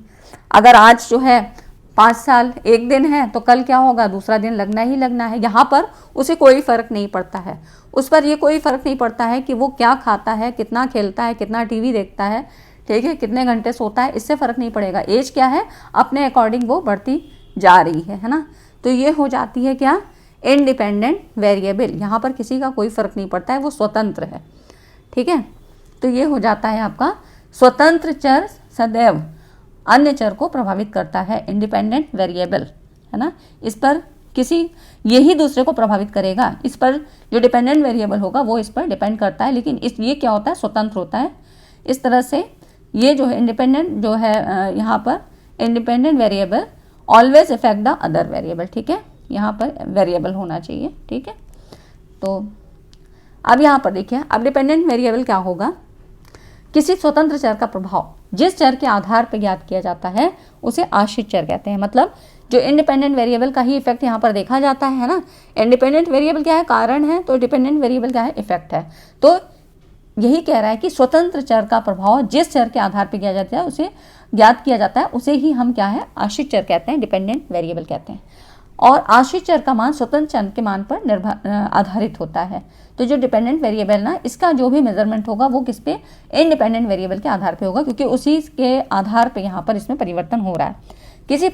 अगर आज जो है 5 साल 1 दिन है, तो कल क्या होगा, दूसरा दिन लगना ही लगना है। यहाँ पर उसे कोई फ़र्क नहीं पड़ता है, उस पर ये कोई फ़र्क नहीं पड़ता है कि वो क्या खाता है, कितना खेलता है, कितना टीवी देखता है, ठीक है, कितने घंटे सोता है, इससे फ़र्क नहीं पड़ेगा। एज क्या है, अपने अकॉर्डिंग वो बढ़ती जा रही है ना। तो ये हो जाती है क्या, इंडिपेंडेंट वेरिएबल, यहाँ पर किसी का कोई फ़र्क नहीं पड़ता है, वो स्वतंत्र है, ठीक है। तो ये हो जाता है आपका स्वतंत्र चर सदैव अन्य चर को प्रभावित करता है, इंडिपेंडेंट वेरिएबल, है ना। इस पर यही दूसरे को प्रभावित करेगा, इस पर जो डिपेंडेंट वेरिएबल होगा वो इस पर डिपेंड करता है, लेकिन ये क्या होता है, स्वतंत्र होता है। इस तरह से ये जो है इंडिपेंडेंट जो है यहाँ पर independent variable always effect the other variable, ठीक है, यहाँ पर वेरिएबल होना चाहिए, ठीक है। तो अब यहाँ पर देखिए, अब डिपेंडेंट वेरिएबल क्या होगा, किसी स्वतंत्र चर का प्रभाव जिस चर के आधार पर ज्ञात किया जाता है उसे आश्रित चर कहते हैं। मतलब जो इंडिपेंडेंट वेरिएबल का ही इफेक्ट यहाँ पर देखा जाता है ना। इंडिपेंडेंट वेरिएबल क्या है, कारण है, तो डिपेंडेंट वेरिएबल क्या है, इफेक्ट है। तो यही कह रहा है कि स्वतंत्र चर का प्रभाव जिस चर के आधार पर किया जाता है उसे ज्ञात किया जाता है, उसे ही हम क्या है, आश्रित चर कहते हैं, डिपेंडेंट वेरिएबल कहते हैं। और आश्रित चर का मान स्वतंत्र चर के मान पर आधारित होता है। तो जो डिपेंडेंट वेरिएबल ना, इसका जो भी मेजरमेंट होगा वो किस पे, इंडिपेंडेंट वेरिएबल के आधार पे होगा, क्योंकि उसी के आधार पे यहाँ पर इसमें परिवर्तन हो रहा है। किसी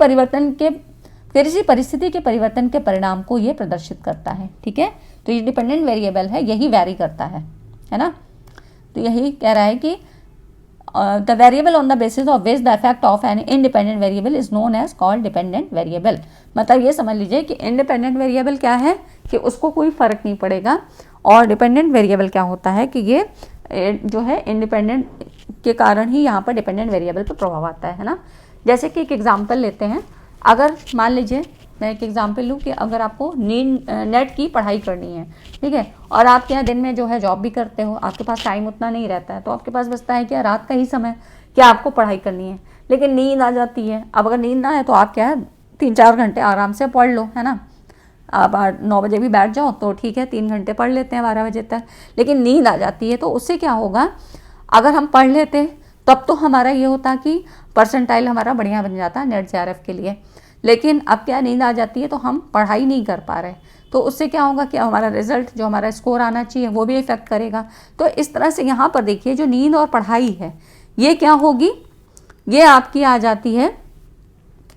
परिस्थिति के परिवर्तन के परिणाम को ये प्रदर्शित करता है, ठीक है। तो ये डिपेंडेंट वेरिएबल है, यही वैरी करता है ना। तो यही कह रहा है कि the variable on the basis of which the effect of an independent variable is known as called dependent variable। मतलब ये समझ लीजिए कि इंडिपेंडेंट वेरिएबल क्या है कि उसको कोई फ़र्क नहीं पड़ेगा, और डिपेंडेंट वेरिएबल क्या होता है कि ये जो है इंडिपेंडेंट के कारण ही यहाँ पर डिपेंडेंट वेरिएबल पर प्रभाव आता है ना। जैसे कि एक एग्जांपल लेते हैं, अगर मान लीजिए मैं एक एग्जांपल लूँ कि अगर आपको नेट की पढ़ाई करनी है, ठीक है, और आप क्या दिन में जो है जॉब भी करते हो, आपके पास टाइम उतना नहीं रहता है, तो आपके पास बचता है क्या, रात का ही समय, क्या आपको पढ़ाई करनी है, लेकिन नींद आ जाती है। अब अगर नींद ना है तो आप क्या है 3-4 घंटे आराम से पढ़ लो, है ना। आप 9 बजे भी बैठ जाओ तो ठीक है, 3 घंटे पढ़ लेते हैं 12 बजे तक, लेकिन नींद आ जाती है तो उससे क्या होगा, अगर हम पढ़ लेते तब तो हमारा ये होता कि परसेंटाइल हमारा बढ़िया बन जाता नेट जेआरएफ के लिए, लेकिन अब क्या नींद आ जाती है तो हम पढ़ाई नहीं कर पा रहे, तो उससे क्या होगा कि हमारा रिजल्ट जो हमारा स्कोर आना चाहिए वो भी इफेक्ट करेगा। तो इस तरह से यहाँ पर देखिए जो नींद और पढ़ाई है ये क्या होगी, ये आपकी आ जाती है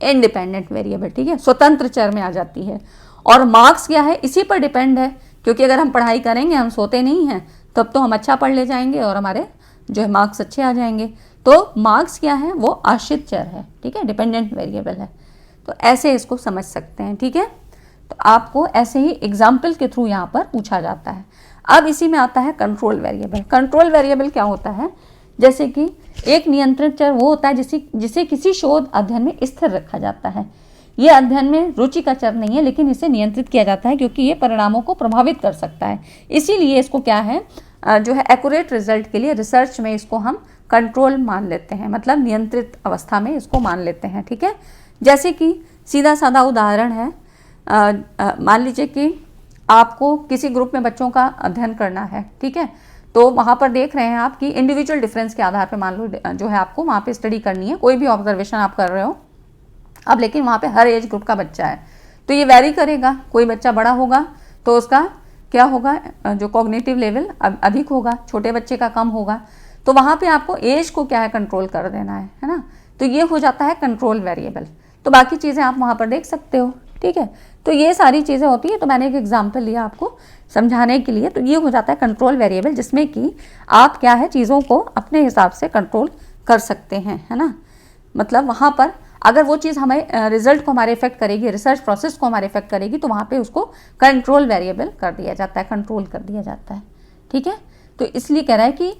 इंडिपेंडेंट वेरिएबल, ठीक है, स्वतंत्र चर में आ जाती है। और मार्क्स क्या है, इसी पर डिपेंड है, क्योंकि अगर हम पढ़ाई करेंगे, हम सोते नहीं हैं, तब तो हम अच्छा पढ़ ले जाएंगे और हमारे जो है मार्क्स अच्छे आ जाएंगे। तो मार्क्स क्या है, वो आश्रित चर है, ठीक है, डिपेंडेंट वेरिएबल है। तो ऐसे इसको समझ सकते हैं, ठीक है। तो आपको ऐसे ही एग्जाम्पल के थ्रू यहाँ पर पूछा जाता है। अब इसी में आता है कंट्रोल वेरिएबल। कंट्रोल वेरिएबल क्या होता है, जैसे कि एक नियंत्रित चर वो होता है जिसे किसी शोध अध्ययन में स्थिर रखा जाता है। ये अध्ययन में रुचि का चर नहीं है, लेकिन इसे नियंत्रित किया जाता है क्योंकि ये परिणामों को प्रभावित कर सकता है। इसीलिए इसको क्या है, जो है एक्यूरेट रिजल्ट के लिए रिसर्च में इसको हम कंट्रोल मान लेते हैं, मतलब नियंत्रित अवस्था में इसको मान लेते हैं, ठीक है। जैसे कि सीधा साधा उदाहरण है, मान लीजिए कि आपको किसी ग्रुप में बच्चों का अध्ययन करना है, ठीक है। तो वहाँ पर देख रहे हैं आप कि इंडिविजुअल डिफरेंस के आधार पर मान लो जो है आपको वहाँ पे स्टडी करनी है, कोई भी ऑब्जर्वेशन आप कर रहे हो। अब लेकिन वहाँ पे हर एज ग्रुप का बच्चा है, तो ये वैरी करेगा। कोई बच्चा बड़ा होगा तो उसका क्या होगा, जो कॉग्निटिव लेवल अधिक होगा, छोटे बच्चे का कम होगा। तो वहाँ पे आपको एज को क्या है, कंट्रोल कर देना है ना। तो ये हो जाता है कंट्रोल वेरिएबल। तो बाकी चीज़ें आप वहाँ पर देख सकते हो, ठीक है। तो ये सारी चीज़ें होती है। तो मैंने एक एग्जाम्पल लिया आपको समझाने के लिए। तो ये हो जाता है कंट्रोल वेरिएबल, जिसमें कि आप क्या है, चीज़ों को अपने हिसाब से कंट्रोल कर सकते हैं, है ना। मतलब वहाँ पर अगर वो चीज़ हमें रिजल्ट को हमारे इफेक्ट करेगी, रिसर्च प्रोसेस को हमारे इफेक्ट करेगी, तो वहाँ पे उसको कंट्रोल वेरिएबल कर दिया जाता है, कंट्रोल कर दिया जाता है, ठीक है। तो इसलिए कह रहा है कि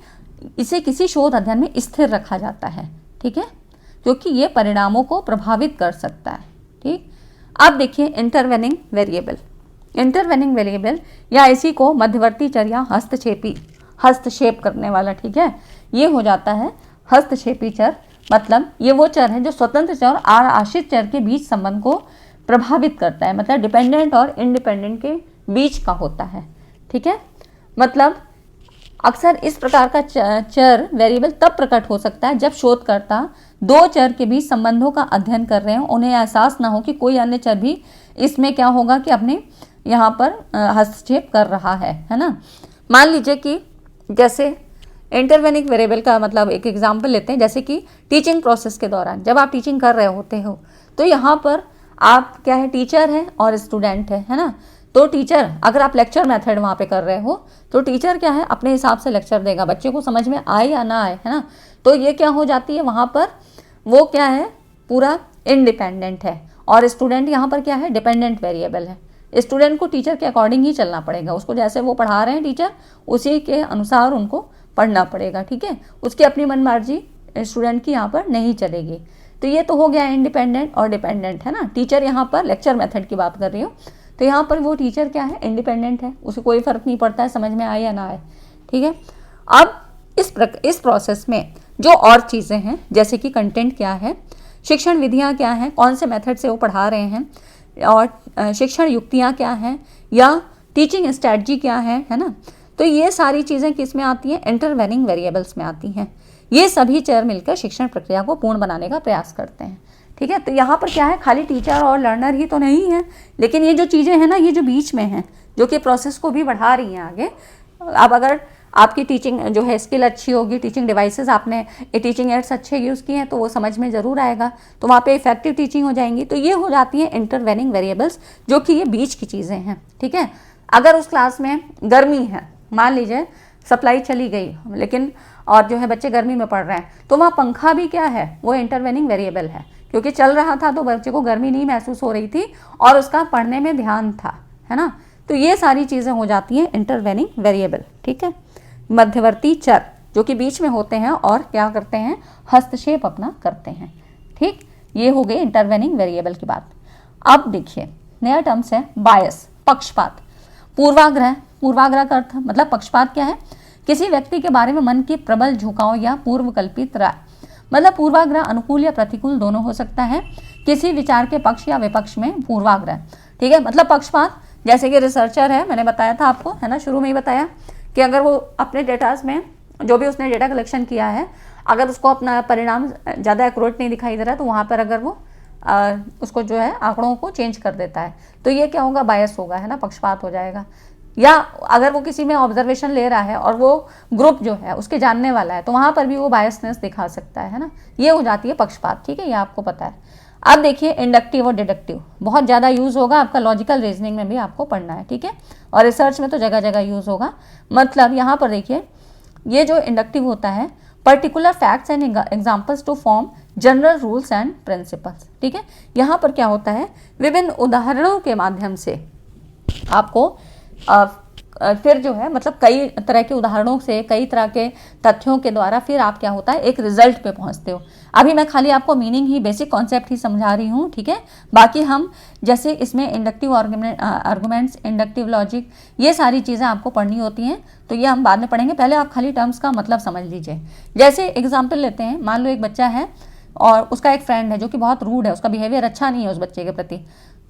इसे किसी शोध अध्ययन में स्थिर रखा जाता है, ठीक है, क्योंकि ये परिणामों को प्रभावित कर सकता है, ठीक। अब देखिए इंटरवेनिंग वेरिएबल। इंटरवेनिंग वेरिएबल या इसी को मध्यवर्ती चर या हस्तक्षेप करने वाला, ठीक है, ये हो जाता है हस्तक्षेपी चर। मतलब ये वो चर है जो स्वतंत्र चर और आश्रित चर के बीच संबंध को प्रभावित करता है, मतलब डिपेंडेंट और इंडिपेंडेंट के बीच का होता है, ठीक है। मतलब अक्सर इस प्रकार का चर वेरिएबल तब प्रकट हो सकता है जब शोधकर्ता दो चर के बीच संबंधों का अध्ययन कर रहे हो, उन्हें एहसास ना हो कि कोई अन्य चर भी इसमें क्या होगा कि अपने यहाँ पर हस्तक्षेप कर रहा है ना। मान लीजिए कि जैसे इंटरवेनिंग वेरिएबल का मतलब एक एग्जाम्पल लेते हैं, जैसे कि टीचिंग प्रोसेस के दौरान जब आप टीचिंग कर रहे होते हो, तो यहाँ पर आप क्या है, टीचर है और स्टूडेंट है ना। तो टीचर, अगर आप लेक्चर मेथड वहाँ पे कर रहे हो, तो टीचर क्या है, अपने हिसाब से लेक्चर देगा, बच्चे को समझ में आए या ना आए, है ना। तो ये क्या हो जाती है, वहाँ पर वो क्या है, पूरा इंडिपेंडेंट है, और स्टूडेंट यहाँ पर क्या है, डिपेंडेंट वेरिएबल है। स्टूडेंट को टीचर के अकॉर्डिंग ही चलना पड़ेगा, उसको जैसे वो पढ़ा रहे हैं टीचर, उसी के अनुसार उनको पढ़ना पड़ेगा, ठीक है। उसकी अपनी मनमर्जी स्टूडेंट की यहाँ पर नहीं चलेगी। तो ये तो हो गया इंडिपेंडेंट और डिपेंडेंट, है ना। टीचर यहाँ पर लेक्चर मेथड की बात कर रही हूँ, तो यहाँ पर वो टीचर क्या है, इंडिपेंडेंट है, उसे कोई फर्क नहीं पड़ता है समझ में आए या ना आए, ठीक है। अब इस प्रोसेस में जो और चीज़ें हैं, जैसे कि कंटेंट क्या है, शिक्षण विधियाँ क्या हैं, कौन से मेथड से वो पढ़ा रहे हैं, और शिक्षण युक्तियाँ क्या हैं, या टीचिंग स्ट्रैटेजी क्या है ना। तो ये सारी चीज़ें किस में आती हैं, इंटरवेनिंग वेरिएबल्स में आती हैं। ये सभी चर मिलकर शिक्षण प्रक्रिया को पूर्ण बनाने का प्रयास करते हैं, ठीक है। तो यहाँ पर क्या है, खाली टीचर और लर्नर ही तो नहीं है, लेकिन ये जो चीज़ें हैं ना, ये जो बीच में हैं, जो कि प्रोसेस को भी बढ़ा रही हैं आगे। अब अगर आपकी टीचिंग जो है स्किल अच्छी होगी, टीचिंग डिवाइसेस आपने टीचिंग एड्स अच्छे यूज़ किए हैं, तो वो समझ में ज़रूर आएगा, तो वहाँ पे इफेक्टिव टीचिंग हो जाएंगी। तो ये हो जाती हैं इंटरवेनिंग वेरिएबल्स, जो कि ये बीच की चीज़ें हैं, ठीक है। अगर उस क्लास में गर्मी है, मान लीजिए सप्लाई चली गई, लेकिन और जो है बच्चे गर्मी में पढ़ रहे हैं, तो वहाँ पंखा भी क्या है, वो इंटरवेनिंग वेरिएबल है, क्योंकि चल रहा था तो बच्चे को गर्मी नहीं महसूस हो रही थी और उसका पढ़ने में ध्यान था, है ना। तो ये सारी चीज़ें हो जाती हैं इंटरवेनिंग वेरिएबल, ठीक है। मध्यवर्ती चर जो कि बीच में होते हैं और क्या करते हैं, हस्तक्षेप अपना करते हैं, ठीक। ये हो गई इंटरवेनिंग वेरिएबल की बात। अब देखिए नया टर्म्स है बायस, पक्षपात, पूर्वाग्रह। पूर्वाग्रह का अर्थ मतलब पक्षपात क्या है, किसी व्यक्ति के बारे में मन की प्रबल झुकाव या पूर्व कल्पित राय। मतलब पूर्वाग्रह अनुकूल या प्रतिकूल दोनों हो सकता है, किसी विचार के पक्ष या विपक्ष में पूर्वाग्रह, ठीक है। मतलब पक्षपात, जैसे कि रिसर्चर है, मैंने बताया था आपको, है ना, शुरू में ही बताया कि अगर वो अपने डेटास में जो भी उसने डेटा कलेक्शन किया है, अगर उसको अपना परिणाम ज़्यादा एक्यूरेट नहीं दिखाई दे रहा है, तो वहाँ पर अगर वो उसको जो है आंकड़ों को चेंज कर देता है, तो ये क्या होगा, बायस होगा, है ना, पक्षपात हो जाएगा। या अगर वो किसी में ऑब्जर्वेशन ले रहा है और वो ग्रुप जो है उसके जानने वाला है, तो वहाँ पर भी वो बायसनेस दिखा सकता है ना। ये हो जाती है पक्षपात, ठीक है, ये आपको पता है। अब देखिए इंडक्टिव और डिडक्टिव बहुत ज़्यादा यूज़ होगा, आपका लॉजिकल रीजनिंग में भी आपको पढ़ना है, ठीक है, और रिसर्च में तो जगह जगह यूज़ होगा। मतलब यहाँ पर देखिए ये जो इंडक्टिव होता है, particular facts and examples to form general rules and principles, ठीक है। यहाँ पर क्या होता है, विभिन्न उदाहरणों के माध्यम से आपको फिर जो है मतलब कई तरह के उदाहरणों से, कई तरह के तथ्यों के द्वारा फिर आप क्या होता है एक रिजल्ट पे पहुंचते हो। अभी मैं खाली आपको मीनिंग ही, बेसिक कॉन्सेप्ट ही समझा रही हूँ, ठीक है। बाकी हम जैसे इसमें इंडक्टिव आर्गुमेंट्स, इंडक्टिव लॉजिक, ये सारी चीज़ें आपको पढ़नी होती हैं, तो ये हम बाद में पढ़ेंगे। पहले आप खाली टर्म्स का मतलब समझ लीजिए। जैसे एग्जाम्पल लेते हैं, मान लो एक बच्चा है और उसका एक फ्रेंड है जो कि बहुत रूड है, उसका बिहेवियर अच्छा नहीं है उस बच्चे के प्रति,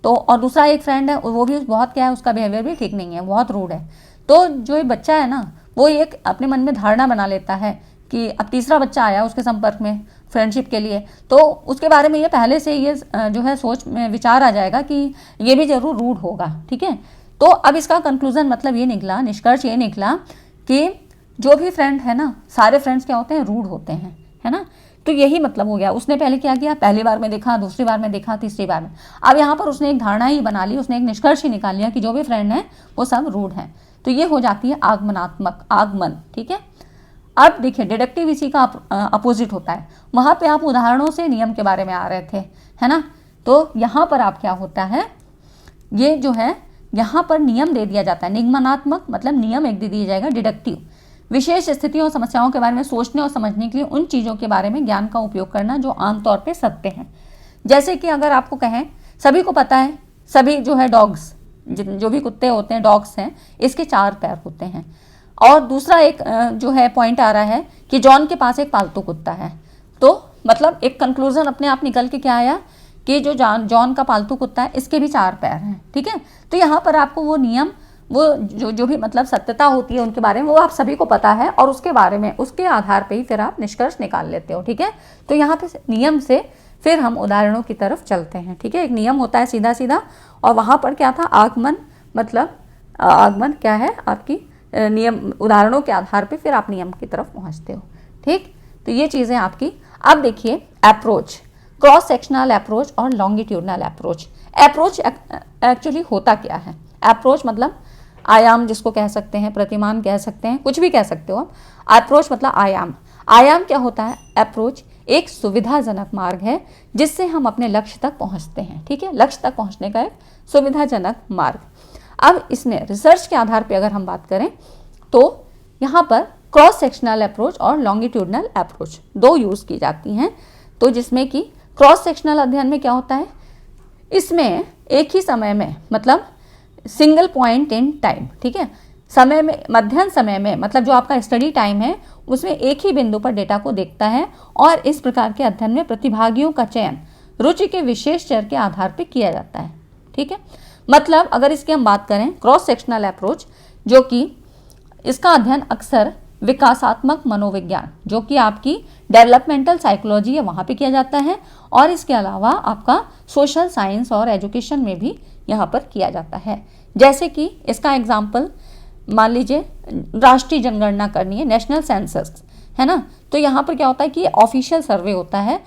तो और दूसरा एक फ्रेंड है वो भी बहुत क्या है, उसका बिहेवियर भी ठीक नहीं है, बहुत रूड है। तो जो ये बच्चा है ना, वो एक अपने मन में धारणा बना लेता है कि अब तीसरा बच्चा आया उसके संपर्क में फ्रेंडशिप के लिए, तो उसके बारे में ये पहले से ये जो है सोच में विचार आ जाएगा कि ये भी जरूर रूड होगा, ठीक है। तो अब इसका कंक्लूजन मतलब ये निकला, निष्कर्ष ये निकला कि जो भी फ्रेंड है ना, सारे फ्रेंड्स क्या होते हैं, रूड होते हैं, है ना। तो यही मतलब हो गया, उसने पहले क्या किया, पहली बार में देखा, दूसरी बार में देखा, तीसरी बार में, अब यहाँ पर उसने एक धारणा ही बना ली, उसने एक निष्कर्ष ही निकाल लिया कि जो भी फ्रेंड है वो सब रूड हैं। तो ये हो जाती है आगमनात्मक, आगमन, ठीक है। अब देखिए डिडक्टिव इसी का अपोजिट होता है। वहाँ पे आप उदाहरणों से नियम के बारे में आ रहे थे, है ना। तो यहाँ पर आप क्या होता है, ये जो है यहाँ पर नियम दे दिया जाता है, निगमनात्मक मतलब नियम एक दे दिया जाएगा। डिडक्टिव विशेष स्थितियों और समस्याओं के बारे में सोचने और समझने के लिए उन चीज़ों के बारे में ज्ञान का उपयोग करना जो आमतौर पे सत्य हैं। जैसे कि अगर आपको कहें, सभी को पता है, सभी जो है डॉग्स, जो भी कुत्ते होते हैं, डॉग्स हैं, इसके 4 पैर होते हैं। और दूसरा एक जो है पॉइंट आ रहा है कि जॉन के पास एक पालतू कुत्ता है। तो मतलब एक कंक्लूजन अपने आप निकल के क्या आया कि जो जॉन का पालतू कुत्ता है इसके भी 4 पैर हैं, ठीक है। तो यहाँ पर आपको वो नियम, वो जो भी मतलब सत्यता होती है उनके बारे में, वो आप सभी को पता है और उसके बारे में, उसके आधार पे ही फिर आप निष्कर्ष निकाल लेते हो, ठीक है। तो यहाँ पे नियम से फिर हम उदाहरणों की तरफ चलते हैं, ठीक है। एक नियम होता है सीधा सीधा, और वहाँ पर क्या था, आगमन, मतलब आगमन क्या है, आपकी नियम, उदाहरणों के आधार पे फिर आप नियम की तरफ पहुँचते हो, ठीक। तो ये चीज़ें आपकी। अब देखिए अप्रोच, क्रॉस सेक्शनल अप्रोच और लॉन्गिट्यूडनल अप्रोच। अप्रोच एक्चुअली होता क्या है, अप्रोच मतलब आयाम जिसको कह सकते हैं, प्रतिमान कह सकते हैं, कुछ भी कह सकते हो आप। अप्रोच मतलब आयाम। आयाम क्या होता है, अप्रोच एक सुविधाजनक मार्ग है जिससे हम अपने लक्ष्य तक पहुंचते हैं, ठीक है। लक्ष्य तक पहुंचने का एक सुविधाजनक मार्ग। अब इसमें रिसर्च के आधार पर अगर हम बात करें तो यहाँ पर क्रॉस सेक्शनल अप्रोच और लॉन्गिट्यूडनल अप्रोच 2 यूज़ की जाती हैं। तो जिसमें कि क्रॉस सेक्शनल अध्ययन में क्या होता है, इसमें एक ही समय में, मतलब सिंगल पॉइंट इन टाइम, ठीक है, समय में, मध्यम समय में, मतलब जो आपका स्टडी टाइम है उसमें एक ही बिंदु पर डेटा को देखता है, और इस प्रकार के अध्ययन में प्रतिभागियों का चयन रुचि के विशेष चर के आधार पर किया जाता है, ठीक है। मतलब अगर इसकी हम बात करें क्रॉस सेक्शनल अप्रोच, जो कि इसका अध्ययन अक्सर विकासात्मक मनोविज्ञान, जो कि आपकी डेवलपमेंटल साइकोलॉजी है, वहाँ पे किया जाता है, और इसके अलावा आपका सोशल साइंस और एजुकेशन में भी यहाँ पर किया जाता है। जैसे कि इसका एग्जाम्पल मान लीजिए राष्ट्रीय जनगणना करनी है, नेशनल सेंसस, है ना। तो यहाँ पर क्या होता है कि ऑफिशियल सर्वे होता है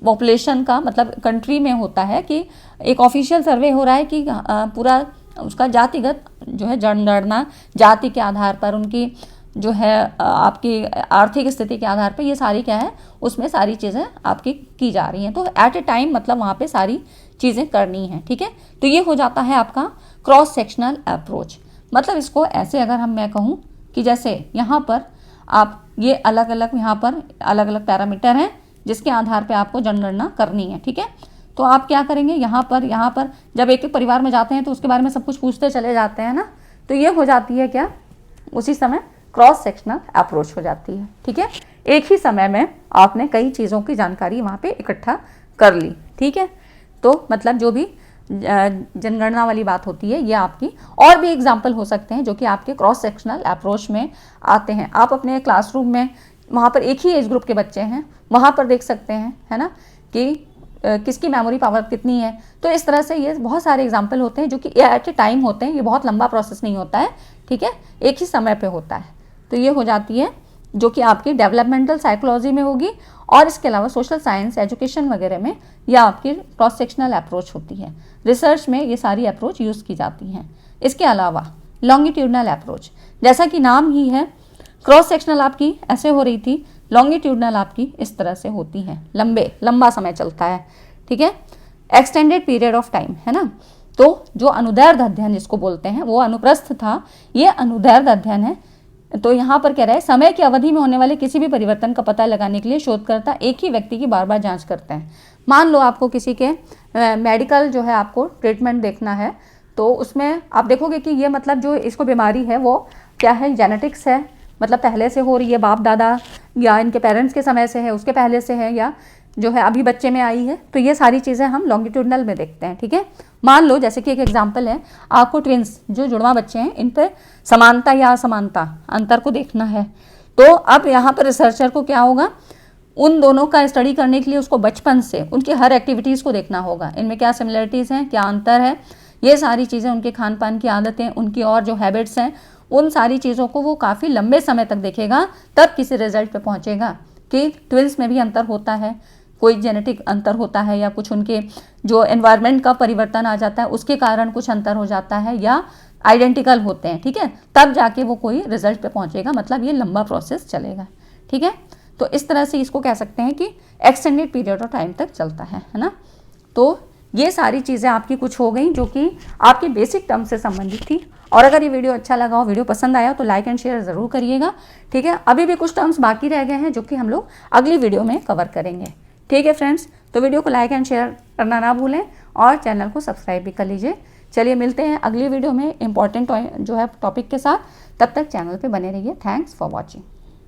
पॉपुलेशन का, मतलब कंट्री में होता है कि एक ऑफिशियल सर्वे हो रहा है कि पूरा उसका जातिगत जो है जनगणना, जाति के आधार पर, उनकी जो है आपकी आर्थिक स्थिति के आधार पर, ये सारी क्या है उसमें सारी चीज़ें आपकी की जा रही हैं। तो एट ए टाइम मतलब वहाँ पे सारी चीज़ें करनी हैं, ठीक है। तो ये हो जाता है आपका क्रॉस सेक्शनल अप्रोच। मतलब इसको ऐसे अगर मैं कहूँ कि जैसे यहाँ पर आप ये अलग अलग, यहाँ पर अलग अलग पैरामीटर हैं जिसके आधार पे आपको जनगणना करनी है, ठीक है। तो आप क्या करेंगे, यहाँ पर जब एक एक परिवार में जाते हैं तो उसके बारे में सब कुछ पूछते चले जाते हैं ना, तो ये हो जाती है क्या, उसी समय क्रॉस सेक्शनल अप्रोच हो जाती है, ठीक है। एक ही समय में आपने कई चीज़ों की जानकारी वहाँ पे इकट्ठा कर ली, ठीक है। तो मतलब जो भी जनगणना वाली बात होती है ये आपकी, और भी एग्जाम्पल हो सकते हैं जो कि आपके क्रॉस सेक्शनल अप्रोच में आते हैं। आप अपने क्लासरूम में वहाँ पर एक ही एज ग्रुप के बच्चे हैं, वहाँ पर देख सकते हैं, है ना, कि किसकी मेमोरी पावर कितनी है। तो इस तरह से ये बहुत सारे एग्जाम्पल होते हैं जो कि एट ए टाइम होते हैं, ये बहुत लंबा प्रोसेस नहीं होता है, ठीक है, एक ही समय पे होता है। तो ये हो जाती है जो कि आपकी डेवलपमेंटल साइकोलॉजी में होगी, और इसके अलावा सोशल साइंस, एजुकेशन वगैरह में यह आपकी क्रॉस सेक्शनल अप्रोच होती है। रिसर्च में ये सारी अप्रोच यूज़ की जाती हैं। इसके अलावा लॉन्गिट्यूडनल अप्रोच, जैसा कि नाम ही है, क्रॉस सेक्शनल आपकी ऐसे हो रही थी, लॉन्गिट्यूडनल आपकी इस तरह से होती है, लंबा समय चलता है, ठीक है, एक्सटेंडेड पीरियड ऑफ टाइम, है ना। तो जो अनुदैर्ध्य अध्ययन जिसको बोलते हैं वो अनुप्रस्थ था, ये अनुदैर्ध्य अध्ययन है। तो यहाँ पर कह रहा है समय की अवधि में होने वाले किसी भी परिवर्तन का पता लगाने के लिए शोधकर्ता एक ही व्यक्ति की बार बार जांच करते हैं। मान लो आपको किसी के मेडिकल जो है आपको ट्रीटमेंट देखना है, तो उसमें आप देखोगे कि ये मतलब जो इसको बीमारी है वो क्या है, जेनेटिक्स है, मतलब पहले से हो रही है, बाप दादा या इनके पेरेंट्स के समय से है, उसके पहले से है, या जो है अभी बच्चे में आई है। तो ये सारी चीज़ें हम लॉन्गिट्यूडनल में देखते हैं, ठीक है। मान लो जैसे कि एक एग्जांपल है, आपको ट्विंस जो जुड़वा बच्चे हैं इन पे समानता या असमानता अंतर को देखना है। तो अब यहाँ पर रिसर्चर को क्या होगा, उन दोनों का स्टडी करने के लिए उसको बचपन से उनकी हर एक्टिविटीज़ को देखना होगा, इनमें क्या सिमिलरिटीज़ हैं, क्या अंतर है, ये सारी चीज़ें, उनके खान पान की आदतें, उनकी और जो हैबिट्स हैं, उन सारी चीज़ों को वो काफ़ी लंबे समय तक देखेगा, तब किसी रिजल्ट पे पहुँचेगा कि ट्विंस में भी अंतर होता है, कोई जेनेटिक अंतर होता है, या कुछ उनके जो एनवायरनमेंट का परिवर्तन आ जाता है उसके कारण कुछ अंतर हो जाता है, या आइडेंटिकल होते हैं, ठीक है, तब जाके वो कोई रिजल्ट पे पहुँचेगा। मतलब ये लंबा प्रोसेस चलेगा, ठीक है। तो इस तरह से इसको कह सकते हैं कि एक्सटेंडेड पीरियड ऑफ टाइम तक चलता है ना। तो ये सारी चीज़ें आपकी कुछ हो गई जो कि आपकी बेसिक टर्म से संबंधित थी। और अगर ये वीडियो अच्छा लगा हो, वीडियो पसंद आया तो लाइक एंड शेयर ज़रूर करिएगा, ठीक है। अभी भी कुछ टर्म्स बाकी रह गए हैं जो कि हम लोग अगली वीडियो में कवर करेंगे, ठीक है फ्रेंड्स। तो वीडियो को लाइक एंड शेयर करना ना भूलें और चैनल को सब्सक्राइब भी कर लीजिए। चलिए मिलते हैं अगली वीडियो में इंपॉर्टेंट जो है टॉपिक के साथ, तब तक चैनल पे बने रहिए। Thanks for watching.